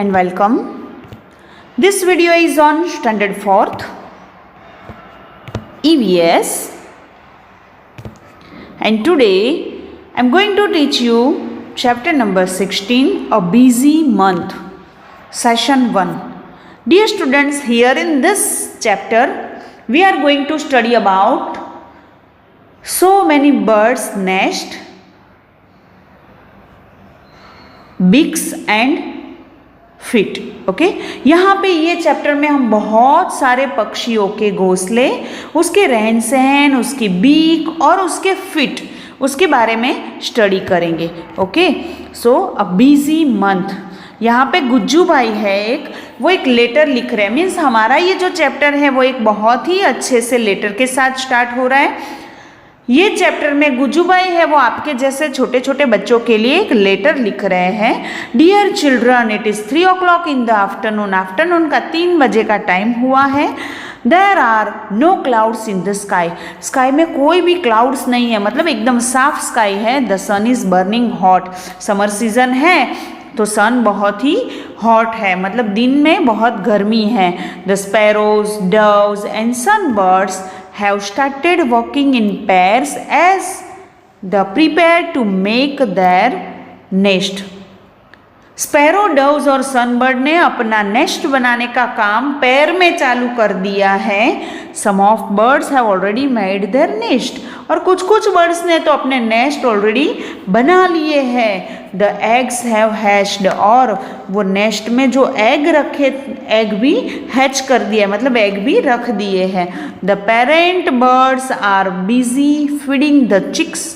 and welcome. This video is on standard 4th EVS and today I am going to teach you chapter number 16, a busy month, session 1. Dear students, here in this chapter we are going to study about so many birds' nest, beaks and feet. Okay, यहाँ पे ये chapter में हम बहुत सारे पक्षियों के घोंसले, उसके रहन सहन, उसकी बीक और उसके फिट, उसके बारे में स्टडी करेंगे. Okay, so a busy month. यहाँ पे गुज्जू भाई है एक, वो एक लेटर लिख रहे हैं. मीन्स हमारा ये जो चैप्टर है वो एक बहुत ही अच्छे से लेटर के साथ स्टार्ट हो रहा है. ये चैप्टर में गुज्जू भाई है वो आपके जैसे छोटे छोटे बच्चों के लिए एक लेटर लिख रहे हैं. Dear children, it is 3 o'clock in the afternoon. Afternoon का 3 बजे का टाइम हुआ है. There are no clouds in the sky. Sky में कोई भी क्लाउड्स नहीं है, मतलब एकदम साफ स्काई है. The sun is burning hot. Summer season है तो सन बहुत ही हॉट है, मतलब दिन में बहुत गर्मी है. The sparrows, doves and sun birds have started walking in pairs as they prepare to make their nest. Sparrow, doves और सनबर्ड ने अपना नेस्ट बनाने का काम पैर में चालू कर दिया है. Some of birds have already made their nest. और कुछ कुछ बर्ड्स ने तो अपने नेस्ट ऑलरेडी बना लिए हैं. The eggs have hatched. और वो नेस्ट में जो एग रखे, एग भी हैच कर दिया, मतलब एग भी रख दिए हैं. The parent birds are busy feeding the chicks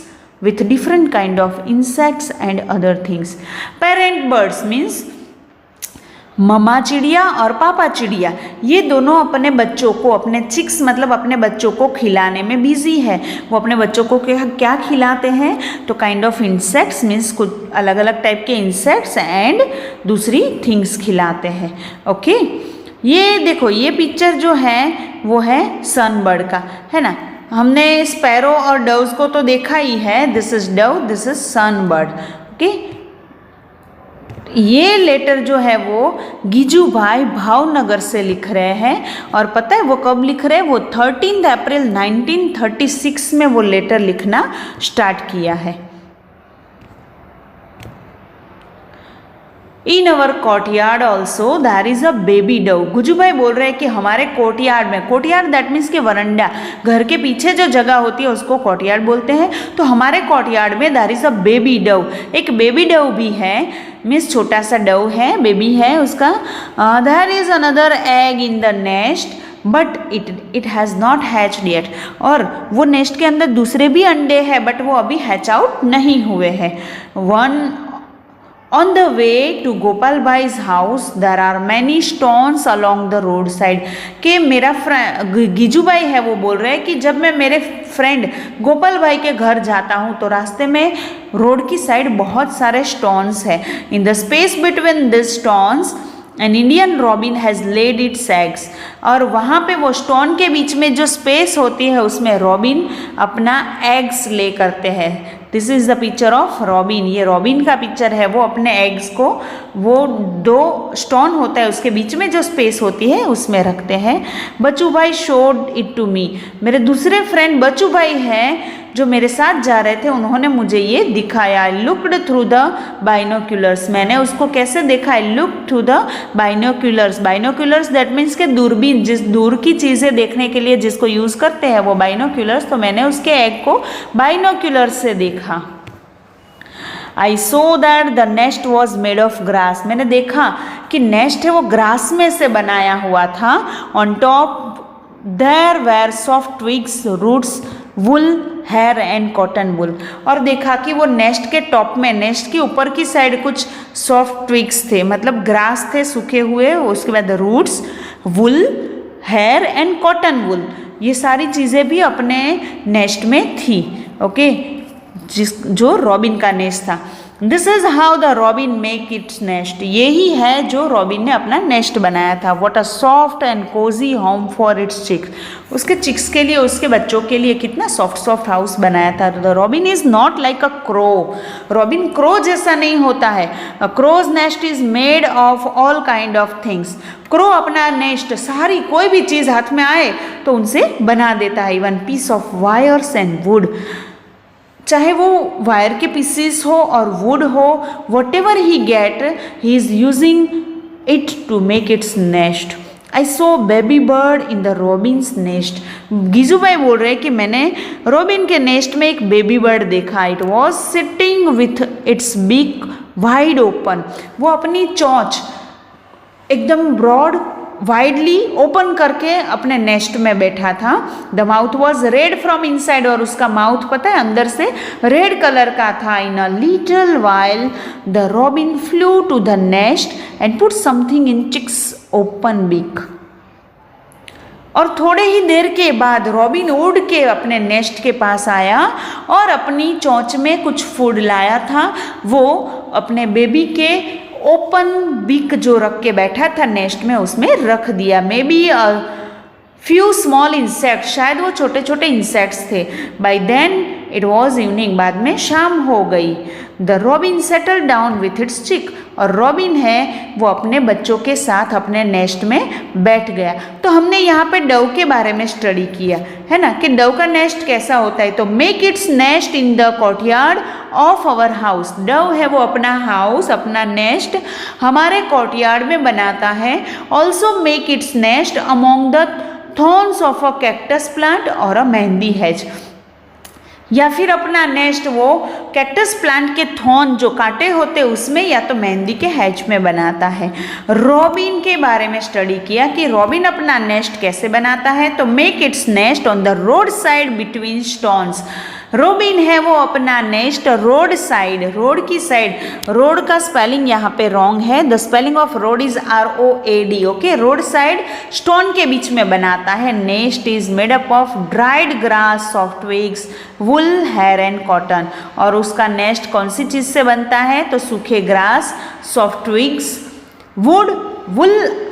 with different kind of insects and other things. Parent birds means mama चिड़िया और पापा चिड़िया, ये दोनों अपने बच्चों को, अपने चिक्स मतलब अपने बच्चों को खिलाने में बिजी है. वो अपने बच्चों को क्या खिलाते हैं? तो काइंड ऑफ इंसेक्ट्स मीन्स कुछ अलग अलग टाइप के इंसेक्ट्स एंड दूसरी थिंग्स खिलाते हैं. ओके, ये देखो, ये पिक्चर जो है वो है सनबर्ड का, है ना. हमने स्पैरो और डव्स को तो देखा ही है. This is Dove, this is sunbird. Okay, ये लेटर जो है वो गिजू भाई भावनगर से लिख रहे हैं. और पता है वो कब लिख रहे हैं? वो 13 अप्रैल 1936 में वो लेटर लिखना स्टार्ट किया है. In our courtyard also there is a baby dove. Gujju भाई बोल रहे हैं कि हमारे कोर्टयार्ड में, कोर्टयार्ड दैट मीन्स के वरंडा, घर के पीछे जो जगह होती है उसको कोर्टयार्ड बोलते हैं. तो हमारे कोर्टयार्ड में there is a baby dove. एक बेबी डव भी है, मीन्स छोटा सा डव है, बेबी है उसका. There is another egg in the nest but it has not hatched yet. और वो नेस्ट के अंदर दूसरे भी अंडे हैं बट वो अभी हैच आउट नहीं हुए हैं. One On the way to Gopal Bhai's house, there are many stones along the road side. कि मेरा गिजू भाई है वो बोल रहे हैं कि जब मैं मेरे फ्रेंड गोपाल भाई के घर जाता हूँ तो रास्ते में रोड की साइड बहुत सारे स्टोन्स है. In the space between this stones an Indian robin has laid its eggs. और वहाँ पे वो स्टोन के बीच में जो स्पेस होती है उसमें रॉबिन अपना एग्स ले करते हैं. This is the picture of robin. ये रॉबिन का पिक्चर है. वो अपने एग्स को, वो 2 स्टोन होता है उसके बीच में जो स्पेस होती है उसमें रखते हैं. बच्चू भाई शोड इट टू मी. मेरे दूसरे फ्रेंड बच्चू भाई हैं जो मेरे साथ जा रहे थे, उन्होंने मुझे ये दिखाया. I looked through the binoculars. मैंने उसको कैसे देखा? I look through the binoculars. Binoculars that means के दूरबीन, जिस दूर की चीज़ें देखने के लिए जिसको यूज़ करते हैं वो बाइनोक्यूलर्स. तो मैंने उसके एग को बाइनोक्यूलर्स से देखा. I saw that the nest was made of grass. मैंने देखा कि नेस्ट है वो ग्रास में से बनाया हुआ था. On top there were soft twigs, roots, wool, hair and cotton wool. और देखा कि वो नेस्ट के टॉप में, नेस्ट के ऊपर की साइड कुछ सॉफ्ट ट्विग्स थे, मतलब ग्रास थे सूखे हुए. उसके बाद roots, wool, hair and cotton wool, ये सारी चीज़ें भी अपने नेस्ट में थी. ओके, जो रॉबिन का नेस्ट था. This is how the robin make its nest. यही है जो रॉबिन ने अपना नेस्ट बनाया था। What a soft and cosy home for its chicks. उसके चिक्स के लिए, उसके बच्चों के लिए कितना सॉफ्ट सॉफ्ट हाउस बनाया था। The robin is not like a crow. Robin crow जैसा नहीं होता है। Crow's nest is made of all kind of things. Crow अपना नेस्ट सारी कोई भी चीज़ हाथ में आए तो उनसे बना देता है। Even piece of wires and wood, चाहे वो वायर के पीसीस हो और वुड हो, whatever he get he is using it to make its nest. I saw baby bird in the robin's nest. Giju भाई बोल रहे हैं कि मैंने रॉबिन के नेस्ट में एक बेबी बर्ड देखा। It was sitting with its beak wide open. वो अपनी चोंच एकदम ब्रॉड वाइडली ओपन करके अपने नेस्ट में बैठा था। The mouth was red from inside, और उसका माउथ पता है अंदर से रेड कलर का था। In a little while the robin flew to the nest and put something in chicks open beak. और थोड़े ही देर के बाद रॉबिन उड़ के अपने नेस्ट के पास आया और अपनी चोंच में कुछ फूड लाया था। वो अपने बेबी के ओपन बीक जो रख के बैठा था नेस्ट में, उसमें रख दिया। Maybe few small insects, शायद वो छोटे छोटे इंसेक्ट्स थे। By then it was evening, बाद में शाम हो गई। The robin settle down with its chick, और रॉबिन है वो अपने बच्चों के साथ अपने नेस्ट में बैठ गया। तो हमने यहाँ पे डव के बारे में स्टडी किया है ना, कि डव का नेस्ट कैसा होता है। तो make its nest in the courtyard of our house. Dove है वो अपना हाउस, अपना नेस्ट हमारे कोर्टयार्ड में बनाता है। Also make its nest among the thorns of a cactus plant और अ मेहंदी हेज, या फिर अपना नेस्ट वो कैक्टस प्लांट के थॉर्न जो कांटे होते उसमें, या तो मेहंदी के हैज में बनाता है। रॉबिन के बारे में स्टडी किया कि रॉबिन अपना नेस्ट कैसे बनाता है। तो make its nest on the road side between stones. Robin है वो अपना नेस्ट रोड साइड, रोड की साइड। रोड का स्पेलिंग यहाँ पे रॉन्ग है। The spelling of road is ROAD। Okay, road side stone के बीच में बनाता है। Nest is made up of dried grass, soft twigs, wool, hair and cotton. और उसका नेस्ट कौन सी चीज़ से बनता है? तो सूखे grass, soft twigs, wood, wool,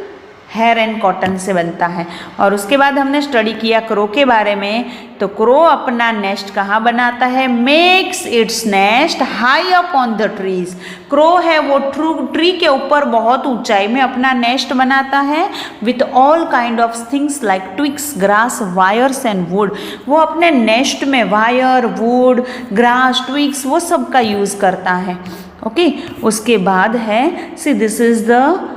hair and cotton से बनता है। और उसके बाद हमने स्टडी किया क्रो के बारे में। तो क्रो अपना नेस्ट कहाँ बनाता है? Makes its nest high up on the trees. Crow है वो ट्री के ऊपर बहुत ऊंचाई में अपना नेस्ट बनाता है। With all kind of things like twigs, grass, wires and would. वो अपने नेस्ट में वायर, वुड, ग्रास, ट्विग्स वो सब का यूज करता है। ओके, उसके बाद है see this is the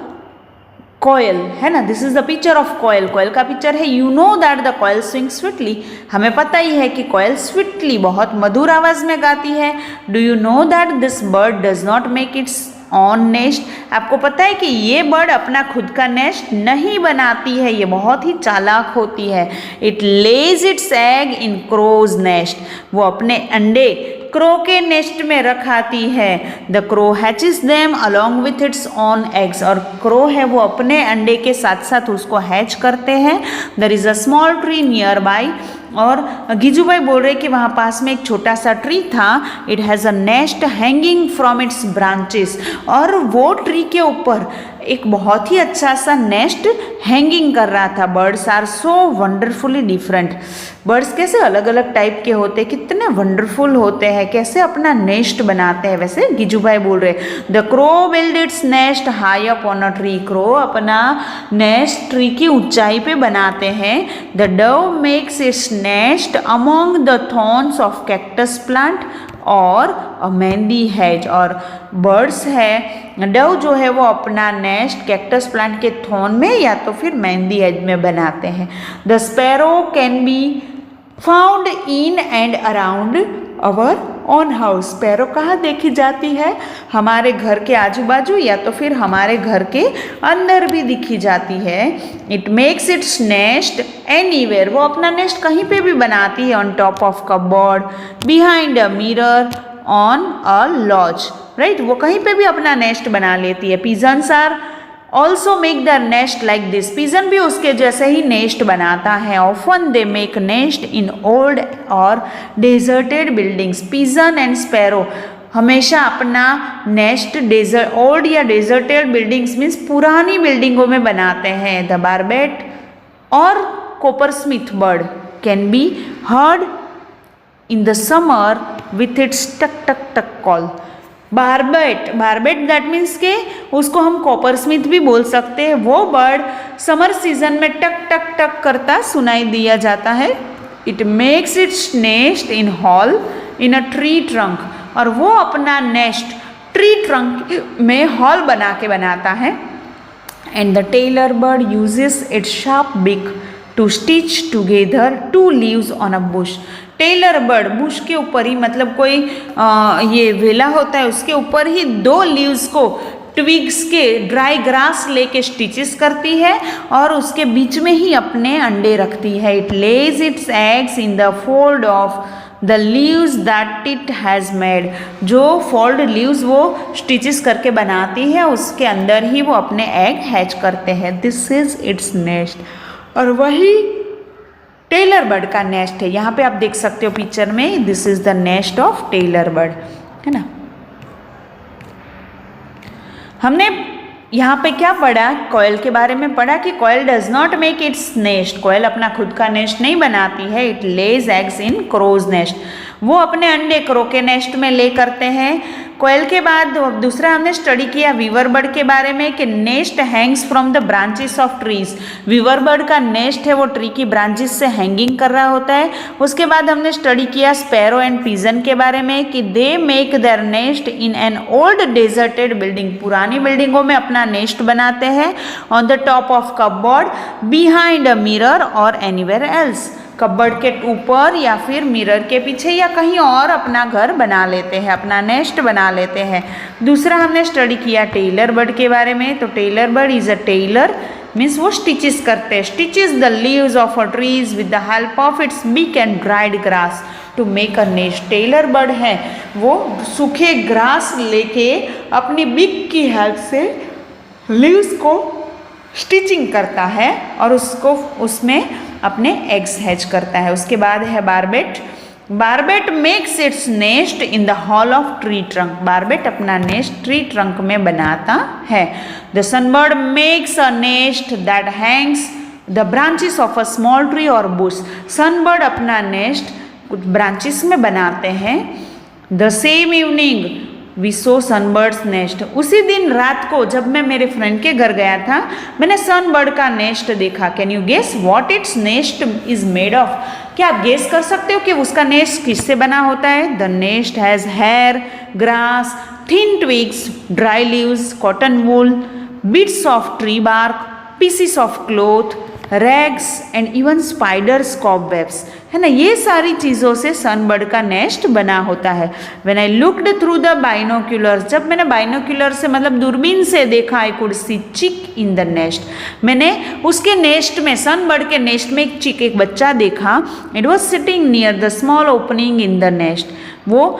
koel, है ना। This is the picture of koel. कोयल का पिक्चर है। You know that the koel swing sweetly. हमें पता ही है कि कोयल स्वीटली बहुत मधुर आवाज में गाती है। Do you know that this bird does not make it's on nest. आपको पता है कि ये बर्ड अपना खुद का नेस्ट नहीं बनाती है, ये बहुत ही चालाक होती है। It lays its egg in crows nest. वो अपने अंडे क्रो के नेस्ट में रखाती है। The crow hatches them along with its own eggs. और क्रो है वो अपने अंडे के साथ साथ उसको हैच करते हैं। There is a small tree nearby. और गीजू भाई बोल रहे कि वहाँ पास में एक छोटा सा ट्री था। It has a nest hanging from its branches. और वो ट्री के ऊपर एक बहुत ही अच्छा सा नेस्ट हैंगिंग कर रहा था। Birds are so wonderfully different. Birds कैसे अलग अलग टाइप के होते हैं, कितने वंडरफुल होते हैं, कैसे अपना नेस्ट बनाते हैं। वैसे गीजू भाई बोल रहे the crow build its nest high up on a tree. Crow अपना नेस्ट ट्री की ऊंचाई पे बनाते हैं। The Dove makes its nest among the thorns of cactus plant और मेहंदी हेज। और बर्ड्स है डव जो है वो अपना नेस्ट कैक्टस प्लांट के थॉर्न में या तो फिर मेहंदी हेज में बनाते हैं। The sparrow can be found in and around our on house. Sparrow कहाँ देखी जाती है? हमारे घर के आजू बाजू या तो फिर हमारे घर के अंदर भी दिखी जाती है। It makes its nest anywhere. वो अपना नेस्ट कहीं पे भी बनाती है। On top of cupboard, behind a mirror, on a ledge, right. वो कहीं पे भी अपना नेस्ट बना लेती है। Pigeons are also make the nest like this. Pigeon भी उसके जैसे ही नेस्ट बनाता है। Often they make nest in old or deserted buildings. Pigeon and sparrow हमेशा अपना नेस्ट ओल्ड या डेजर्टेड बिल्डिंग्स मीन्स पुरानी बिल्डिंगों में बनाते हैं। द बारबेट और coppersmith bird can be heard in the summer with its tuk tuk टक कॉल। बारबेट दैट मीन्स के उसको हम कॉपरस्मिथ भी बोल सकते हैं। वो बर्ड समर सीजन में टक टक टक करता सुनाई दिया जाता है। It makes its nest in hole in a tree trunk, और वो अपना नेस्ट ट्री ट्रंक में हॉल बना के बनाता है। And the tailor bird uses its sharp beak to stitch together two leaves on a bush. Tailor bird bush के ऊपर ही, मतलब कोई ये वेला होता है उसके ऊपर ही 2 लीव्स को ट्विग्स के ड्राई ग्रास लेके स्टिचेस करती है और उसके बीच में ही अपने अंडे रखती है। It lays it's eggs in the fold of the leaves that it has made. जो फोल्ड लीव्स वो स्टिचेस करके बनाती है उसके अंदर ही वो अपने एग हैच करते हैं। दिस इज इट्स नेस्ट, और वही टेलर बर्ड का नेस्ट है। यहाँ पे आप देख सकते हो पिक्चर में, this is the nest of Taylor bird, है ना। हमने यहाँ पे क्या पढ़ा, कोयल के बारे में पढ़ा कि koel does not make its nest. कोयल अपना खुद का नेस्ट नहीं बनाती है। It lays eggs in crows nest. वो अपने अंडे क्रो के नेस्ट में ले करते हैं। कोयल के बाद दूसरा हमने स्टडी किया वीवर बर्ड के बारे में कि nest hangs from the branches of trees. Weaver bird का नेस्ट है वो ट्री की ब्रांचेस से हैंगिंग कर रहा होता है। उसके बाद हमने स्टडी किया स्पैरो एंड पिजन के बारे में कि they make their nest in an old deserted building. पुरानी बिल्डिंगों में अपना नेस्ट बनाते हैं। On the top of cupboard, behind a mirror और एनीवेयर एल्स। कपबोर्ड के ऊपर या फिर मिरर के पीछे या कहीं और अपना घर बना लेते हैं, अपना नेस्ट बना लेते हैं। दूसरा हमने स्टडी किया टेलर बर्ड के बारे में। तो tailor bird is a tailor means वो स्टिचेस करते हैं। Stitches the leaves of a trees with the help of its beak and dried grass to make a nest. Tailor bird है वो सूखे ग्रास लेके अपनी बिक की हेल्प से लीव्स को स्टिचिंग करता है और उसको उसमें अपने एग्स हैच करता है। उसके बाद है barbet. Barbet makes its nest in the hole of tree trunk. Barbet अपना नेस्ट ट्री ट्रंक में बनाता है। The sunbird makes a nest that hangs the branches of a small tree और बुश। सनबर्ड अपना नेस्ट कुछ branches में बनाते हैं। The same evening we saw sunbird's nest. उसी दिन रात को जब मैं मेरे फ्रेंड के घर गया था मैंने सनबर्ड का नेस्ट देखा। Can you guess what its nest is made of? क्या आप गेस कर सकते हो कि उसका नेस्ट किससे बना होता है? The nest has hair, grass, thin twigs, dry leaves, cotton wool, bits of tree bark, pieces of cloth, rags and even spiders cobwebs, है ना। ये सारी चीज़ों से सनबर्ड का नेस्ट बना होता है। When I looked through the binocular, जब मैंने बाइनोक्यूलर से मतलब दूरबीन से देखा, आई कुड सी चिक इन द नेस्ट। मैंने उसके नेस्ट में, सनबर्ड के नेस्ट में एक चिक, एक बच्चा देखा। It was sitting near the small opening in the nest. वो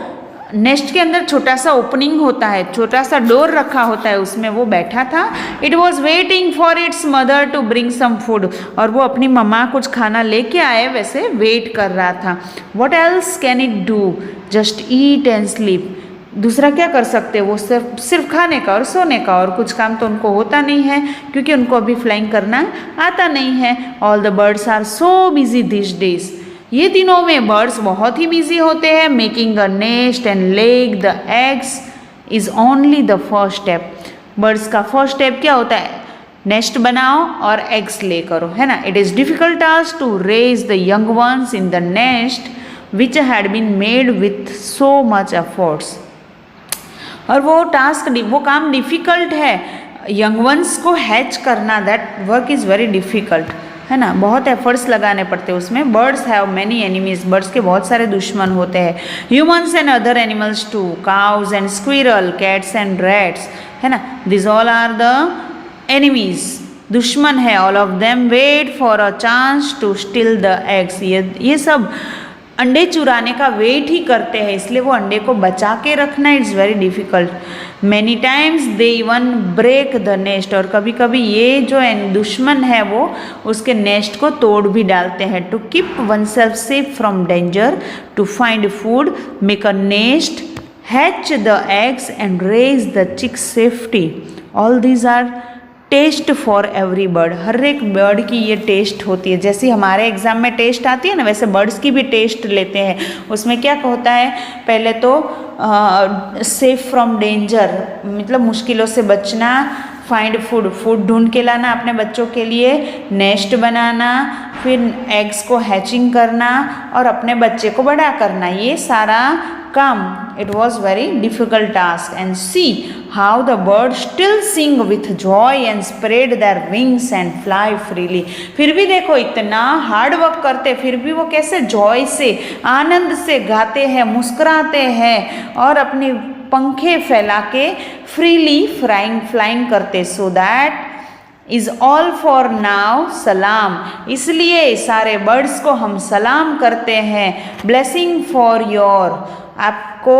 नेस्ट के अंदर छोटा सा ओपनिंग होता है, छोटा सा डोर रखा होता है, उसमें वो बैठा था। It was waiting for its mother to bring some food, और वो अपनी मम्मा कुछ खाना लेके आए वैसे वेट कर रहा था। What else can it do? Just eat and sleep. दूसरा क्या कर सकते हैं वो? सिर्फ खाने का और सोने का, और कुछ काम तो उनको होता नहीं है क्योंकि उनको अभी फ्लाइंग करना आता नहीं है। All the birds are so busy this days. ये दिनों में बर्ड्स बहुत ही बिजी होते हैं। Making a nest and lay the eggs is only the first step. Birds का फर्स्ट स्टेप क्या होता है? नेस्ट बनाओ और एग्स ले करो, है ना। It is difficult task to raise the young ones in the nest which had been made with so much efforts. और वो टास्क, वो काम डिफ़िकल्ट है। यंग वंस को हैच करना, that work is very difficult, है ना। बहुत एफर्ट्स लगाने पड़ते हैं उसमें। Birds have many enemies. बर्ड्स के बहुत सारे दुश्मन होते हैं। Humans and other animals too, cows and squirrel, cats and rats, है ना। This all are the enemies, दुश्मन है। All of them wait for a chance to steal the eggs. ये सब अंडे चुराने का वेट ही करते हैं, इसलिए वो अंडे को बचा के रखना it's very difficult. Many times they even break the nest. और कभी कभी ये जो दुश्मन है वो उसके नेस्ट को तोड़ भी डालते हैं। To keep oneself safe from danger, to find food, make a nest, hatch the eggs and raise the chicks safely. All these are test for every bird. हर एक बर्ड की ये टेस्ट होती है. जैसे हमारे एग्जाम में test आती है ना, वैसे बर्ड्स की भी टेस्ट लेते हैं. उसमें क्या होता है, पहले तो सेफ फ्रॉम डेंजर, मतलब मुश्किलों से बचना. फाइंड फूड, फूड ढूंढ के लाना अपने बच्चों के लिए. नेस्ट बनाना, फिर एग्स को हैचिंग करना और अपने बच्चे को बड़ा करना. ये सारा काम, it was very difficult task. And see how the birds still sing with joy and spread their wings and fly freely. फिर भी देखो इतना हार्ड वर्क करते, फिर भी वो कैसे जॉय से, आनंद से गाते हैं, मुस्कुराते हैं और अपनी पंखे फैला के फ्रीली फ्लाइंग करते. So that is all for now. सलाम. इसलिए सारे बर्ड्स को हम सलाम करते हैं. ब्लेसिंग फॉर योर, आपको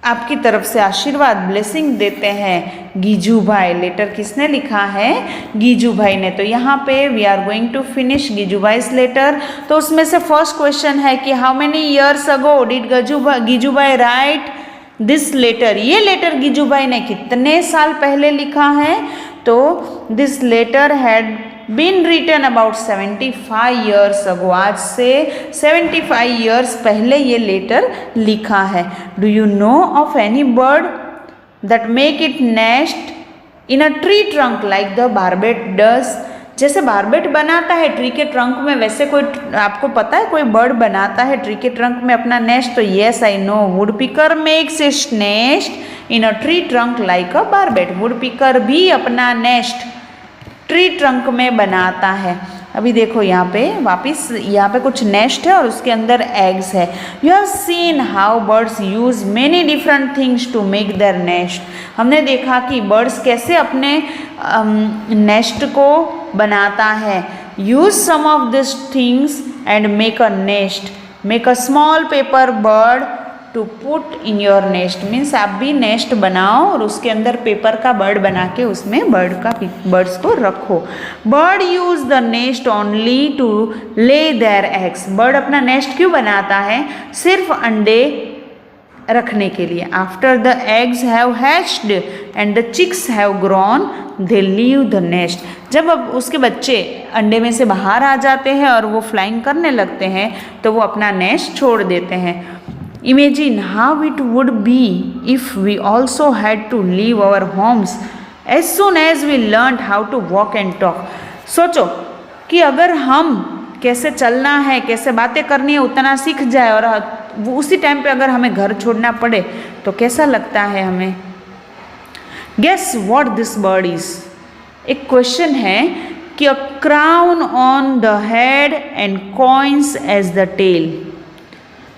आपकी तरफ से आशीर्वाद, ब्लेसिंग देते हैं. गीजू भाई. लेटर किसने लिखा है? गीजू भाई ने. तो यहाँ पे we are going to finish Giju भाईस लेटर. तो उसमें से फर्स्ट क्वेश्चन है कि how many years ago did Giju भाई राइट दिस लेटर. ये लेटर गीजू भाई ने कितने साल पहले लिखा है? तो this letter had been written about 75 years ago. आज से 75 ईयर्स पहले ये लेटर लिखा है. Do you know of any bird that make it nest in a tree trunk like the barbet does. जैसे बार्बेट बनाता है ट्री के ट्रंक में, वैसे कोई आपको पता है कोई बर्ड बनाता है ट्री के ट्रंक में अपना नेस्ट? तो yes I know. Would picker makes its nest in a tree trunk like a barbette. Would picker भी अपना नेस्ट ट्री ट्रंक में बनाता है. अभी देखो यहाँ पे वापस, यहाँ पे कुछ नेस्ट है और उसके अंदर एग्स है. You have seen how birds use many different things to make their nest. हमने देखा कि बर्ड्स कैसे अपने नेस्ट को बनाता है. Use some of this things and make a nest. Make a small paper bird to put in your nest. Means आप भी नेस्ट बनाओ और उसके अंदर पेपर का बर्ड बना के उसमें बर्ड्स को रखो. Bird use the nest only to lay their eggs. Bird अपना नेस्ट क्यों बनाता है? सिर्फ अंडे रखने के लिए. After the eggs have hatched and the chicks have grown they leave the nest. जब अब उसके बच्चे अंडे में से बाहर आ जाते हैं और वो फ्लाइंग करने लगते हैं तो वो अपना नेस्ट छोड़ देते हैं. Imagine how it would be if we also had to leave our homes as soon as we learned how to walk and talk. सोचो कि अगर हम कैसे चलना है, कैसे बातें करनी है उतना सीख जाए और वो उसी टाइम पे अगर हमें घर छोड़ना पड़े तो कैसा लगता है हमें. Guess what this bird is? एक क्वेश्चन है कि a crown on the head and coins as the tail.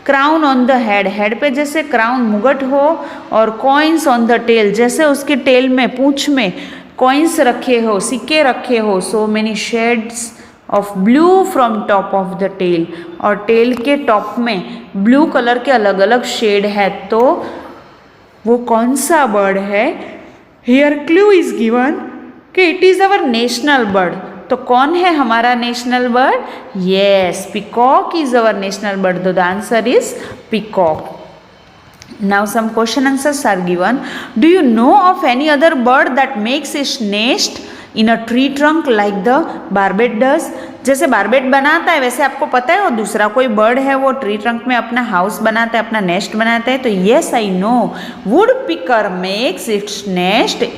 Crown on the head. Head पे जैसे क्राउन मुगट हो और कॉइन्स ऑन द टेल, जैसे उसके टेल में, पूंछ में कॉइन्स रखे हो, सिक्के रखे हो. So many shades of blue from top of the tail. और टेल के टॉप में ब्लू कलर के अलग अलग शेड है. तो वो कौन सा बर्ड है? हियर क्लू इज गिवन कि it is our national bird. तो कौन है हमारा national bird? Yes, peacock is our national bird. The answer is peacock. Now some question answers are given. Do you know of any other bird that makes its nest in a tree trunk like the barbet does? जैसे barbet बनाता है वैसे आपको पता है वो दूसरा कोई बर्ड है वो ट्री ट्रंक में अपना हाउस बनाता है, अपना नेस्ट बनाता है? तो yes I know. Would picker makes its nest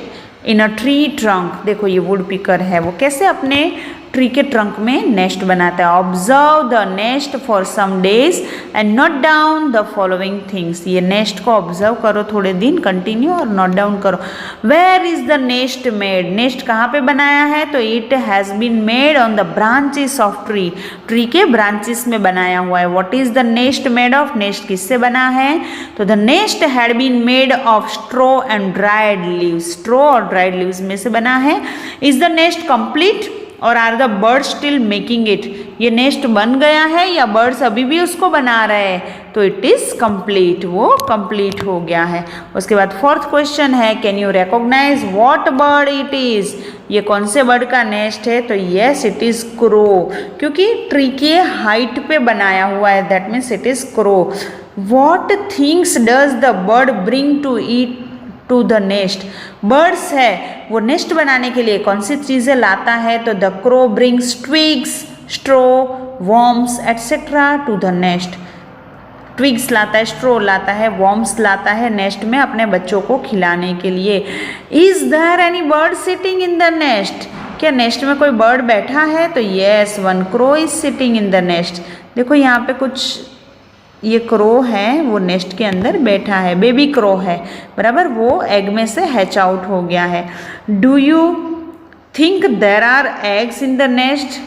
in a tree trunk. देखो ये वुड पिकर है, वो कैसे अपने ट्री के ट्रंक में नेस्ट बनाता है. Observe the nest for some days and note down the following things. ये नेस्ट को ऑब्जर्व करो थोड़े दिन कंटिन्यू और नोट डाउन करो. Where is the nest made? Nest कहाँ पे बनाया है? तो it has been made on the branches of tree. Tree के ब्रांचेस में बनाया हुआ है. What is the nest made of? Nest किससे बना है? तो the nest had been made of straw and dried leaves. Straw और ड्राइड लीव्स में से बना है. इज द नेस्ट कंप्लीट और are the birds still making it? ये नेस्ट बन गया है या बर्ड्स अभी भी उसको बना रहे हैं? तो इट इज़ कंप्लीट, वो कंप्लीट हो गया है. उसके बाद फोर्थ क्वेश्चन है, can you recognise what bird it is? ये कौन से बर्ड का नेस्ट है? तो यस इट इज़ क्रो, क्योंकि ट्री के हाइट पे बनाया हुआ है. That means it is crow. What things does the bird bring to eat to the nest. Birds है वो नेस्ट बनाने के लिए कौन सी चीज़ें लाता है, तो the crow brings twigs, straw, worms etcetera to the nest. Twigs लाता है, स्ट्रो लाता है, वॉर्म्स लाता है नेस्ट में अपने बच्चों को खिलाने के लिए। Is there any bird sitting in the nest, क्या नेस्ट में कोई बर्ड बैठा है, तो yes, one crow is sitting in the nest. देखो यहाँ पे कुछ ये क्रो है वो नेस्ट के अंदर बैठा है, बेबी क्रो है, बराबर, वो एग में से हैच आउट हो गया है। Do you think there are eggs in the nest,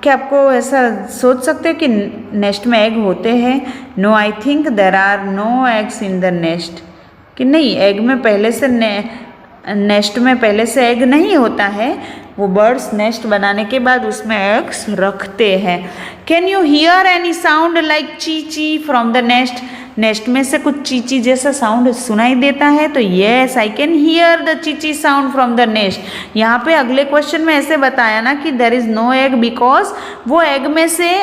क्या आपको ऐसा सोच सकते हो कि नेस्ट में एग होते हैं? No, I think there are no eggs in the nest, कि नहीं, एग में पहले से नेस्ट में पहले से एग नहीं होता है, वो बर्ड्स नेस्ट बनाने के बाद उसमें एग्स रखते हैं। Can you here any sound like ची ची फ्रॉम द नेस्ट, नेस्ट में से कुछ चीची जैसा साउंड सुनाई देता है, तो yes, I can hear the chichi sound from the nest. यहाँ पे अगले क्वेश्चन में ऐसे बताया ना कि there is no egg, because वो एग में से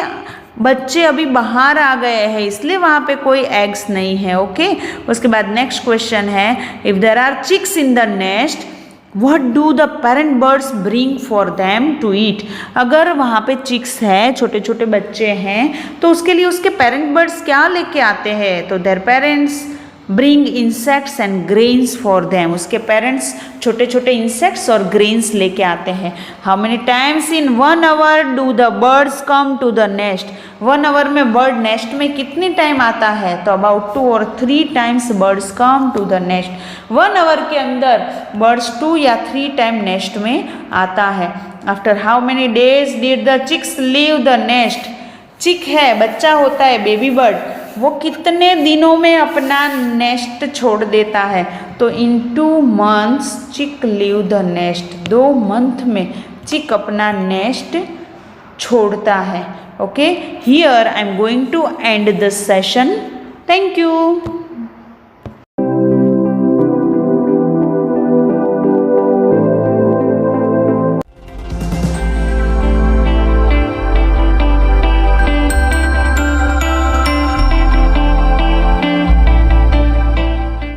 बच्चे अभी बाहर आ गए हैं, इसलिए वहाँ पे कोई एग्स नहीं है। ओके, उसके बाद नेक्स्ट क्वेश्चन है, if there are chicks in the nest what do the parent birds bring for them to eat. अगर वहाँ पे चिक्स है, छोटे छोटे बच्चे हैं, तो उसके लिए उसके पेरेंट बर्ड्स क्या लेके आते हैं, तो their parents bring insects and grains for them, उसके पेरेंट्स छोटे छोटे इंसेक्ट्स और ग्रेन्स लेके आते हैं। How many times in 1 hour do the birds come to the nest, 1 hour में बर्ड नेस्ट में कितनी टाइम आता है, तो अबाउट 2 और 3 times birds come to the nest. 1 hour के अंदर बर्ड्स 2 या 3 टाइम नेस्ट में आता है। After how many days did the chicks leave the nest, chick है, बच्चा होता है, बेबी बर्ड, वो कितने दिनों में अपना नेस्ट छोड़ देता है, तो in 2 months chick leave the nest, 2 month में चिक अपना नेस्ट छोड़ता है। Okay, here I am going to end this session. Thank you.